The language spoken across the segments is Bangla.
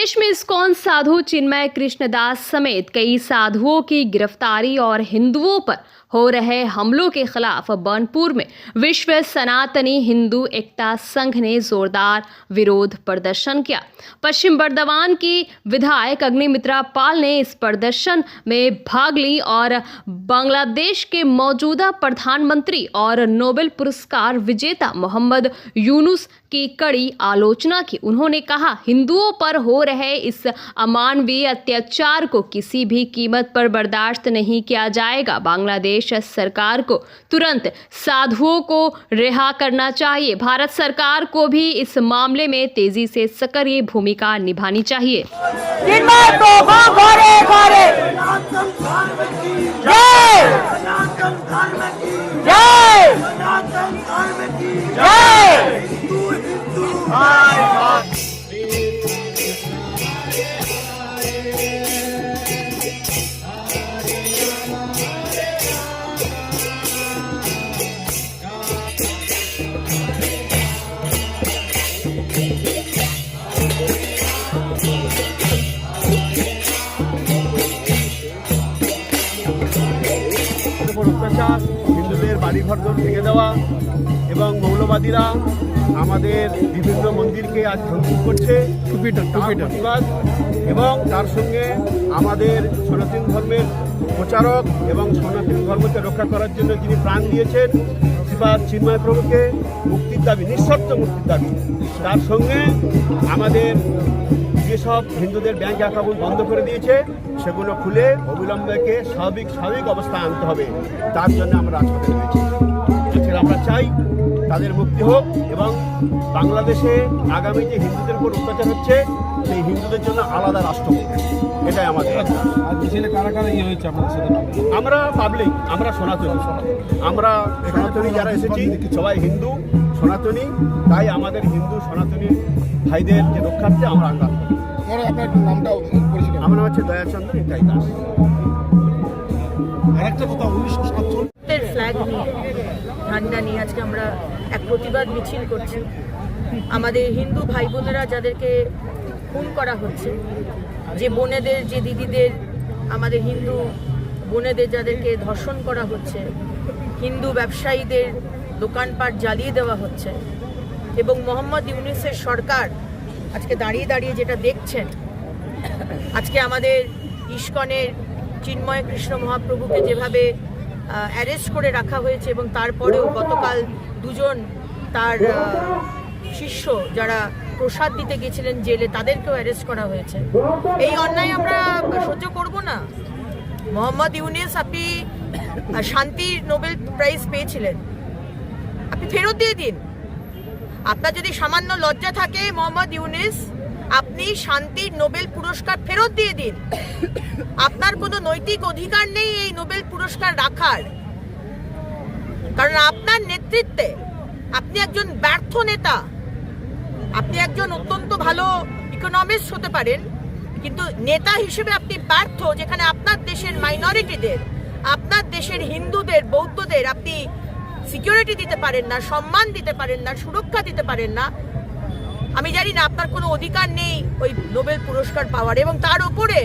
प्रदेश में इस्कॉन साधु चिन्मय कृष्णदास समेत कई साधुओं की गिरफ्तारी और हिंदुओं पर हो रहे हमलों के खिलाफ बर्नपुर में विश्व सनातनी हिंदू एकता संघ ने जोरदार विरोध प्रदर्शन किया। पश्चिम बर्दवान की विधायक अग्निमित्रा पाल ने इस प्रदर्शन में भाग ली और बांग्लादेश के मौजूदा प्रधानमंत्री और नोबेल पुरस्कार विजेता मोहम्मद यूनुस की कड़ी आलोचना की। उन्होंने कहा, हिंदुओं पर हो रहे इस अमानवीय अत्याचार को किसी भी कीमत पर बर्दाश्त नहीं किया जाएगा। बांग्लादेश सरकार को तुरंत साधुओं को रिहा करना चाहिए। भारत सरकार को भी इस मामले में तेजी से सक्रिय भूमिका निभानी चाहिए। অত্যাচার, হিন্দুদের বাড়িঘর ভেঙে দেওয়া এবং মৌলবাদীরা আমাদের বিভিন্ন মন্দিরকে আজ ভাঙচুর করছে প্রতিবাদ, এবং তার সঙ্গে আমাদের সনাতন ধর্মের প্রচারক এবং সনাতন ধর্মকে রক্ষা করার জন্য যিনি প্রাণ দিয়েছেন শ্রীপাদ চিন্ময় প্রভুকে মুক্তির দাবি, নিঃশর্ত মুক্তির দাবি। তার সঙ্গে আমাদের যেসব হিন্দুদের ব্যাংক অ্যাকাউন্ট বন্ধ করে দিয়েছে সেগুলো খুলে অবিলম্বে স্বাভাবিক অবস্থায় আনতে হবে। তার জন্য আমরা রাজপথে নেমেছি। আজকে আমরা চাই তাদের মুক্তি হোক এবং বাংলাদেশে আগামী যে হিন্দুদের উপর অত্যাচার হচ্ছে সেই হিন্দুদের জন্য আলাদা রাষ্ট্র হোক, এটাই আমাদের। আমরা পাবলিক, আমরা সনাতনী যারা এসেছি সবাই হিন্দু সনাতনী, তাই আমাদের হিন্দু সনাতনী ভাইদের যে রক্ষার্থে আমরা আন্দোলন করি। আমার নাম হচ্ছে দয়াচন্দ্র ইতাই দাস। আরেকটা কথা, 1947 ফ্ল্যাগ নিয়ে ঝান্ডা নিয়ে আজকে আমরা এক প্রতিবাদ মিছিল করছি। আমাদের হিন্দু ভাই বোনেরা যাদেরকে খুন করা হচ্ছে, যে বোনেদের, যে দিদিদের, আমাদের হিন্দু বোনেদের যাদেরকে ধর্ষণ করা হচ্ছে, হিন্দু ব্যবসায়ীদের দোকানপাট জ্বালিয়ে দেওয়া হচ্ছে, এবং মোহাম্মদ ইউনুসের সরকার আজকে দাঁড়িয়ে যেটা দেখছেন, আজকে আমাদের ইস্কনের চিন্ময় কৃষ্ণ মহাপ্রভুকে যেভাবে অ্যারেস্ট করে রাখা হয়েছে এবং তারপরেও গতকাল দুজন তার শিষ্য যারা প্রসাদ দিতে গেছিলেন জেলে, তাদেরকেও অ্যারেস্ট করা হয়েছে। এই অন্যায় আমরা সহ্য করব না। মোহাম্মদ ইউনুস, আপনি শান্তির নোবেল প্রাইজ পেয়েছিলেন, আপনি ফেরত দিয়ে দিন। আপনার যদি সামান্য লজ্জা থাকে মোহাম্মদ ইউনুস, আপনি শান্তির নোবেল পুরস্কার ফেরত দিয়ে দিন। আপনার কোনো নৈতিক অধিকার নেই এই নোবেল পুরস্কার রাখার, কারণ আপনার নেতৃত্বে আপনি একজন ব্যর্থ নেতা। আপনি একজন অত্যন্ত ভালো ইকোনমিস্ট হতে পারেন, কিন্তু নেতা হিসেবে আপনি ব্যর্থ। যেখানে আপনার দেশের মাইনরিটিদের, আপনার দেশের হিন্দুদের, বৌদ্ধদের আপনি সিকিউরিটি দিতে পারেন না, সম্মান দিতে পারেন না, সুরক্ষা দিতে পারেন না। আমি জানি না আপনার কোনো অধিকার নেই ওই নোবেল পুরস্কার পাওয়ার। এবং তার উপরে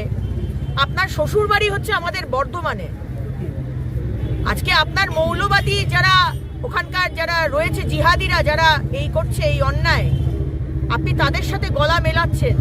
আপনার শ্বশুর বাড়ি হচ্ছে আমাদের বর্ধমানে। আজকে আপনার মৌলবাদী যারা ওখানকার যারা রয়েছে, জিহাদিরা যারা এই করছে এই অন্যায়, আপনি তাদের সাথে গলা মেলাচ্ছেন।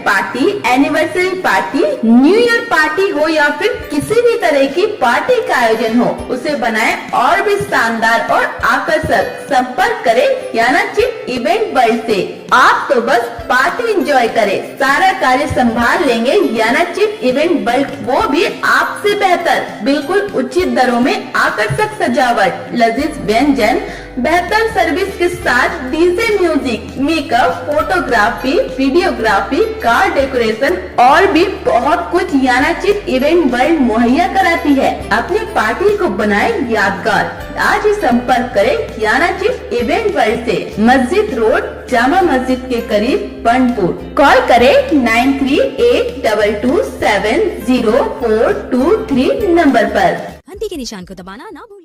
Party, anniversary party, new year party हो या फिर किसी भी तरह की पार्टी का आयोजन हो, उसे बनाए और भी शानदार और आकर्षक। संपर्क करें यानाचिट इवेंट वर्ल्ड से। आप तो बस पार्टी एंजॉय करें, सारा कार्य संभाल लेंगे यानाचिट इवेंट वर्ल्ड, वो भी आपसे बेहतर, बिल्कुल उचित दरों में आकर्षक सजावट, लजीज व्यंजन, बेहतर सर्विस के साथ DJ music, makeup, photography, videography, car decoration और भी बहुत कुछ यानाचिट इवेंट वर्ल्ड मुहैया कराती है। अपनी पार्टी को बनाए यादगार। आज ही संपर्क करें यानाचिट इवेंट वर्ल्ड से, मस्जिद रोड, जामा मस्जिद के करीब, बर्नपुर। कॉल करें 9382270423 नंबर पर। घंटी के निशान को दबाना ना भूलें।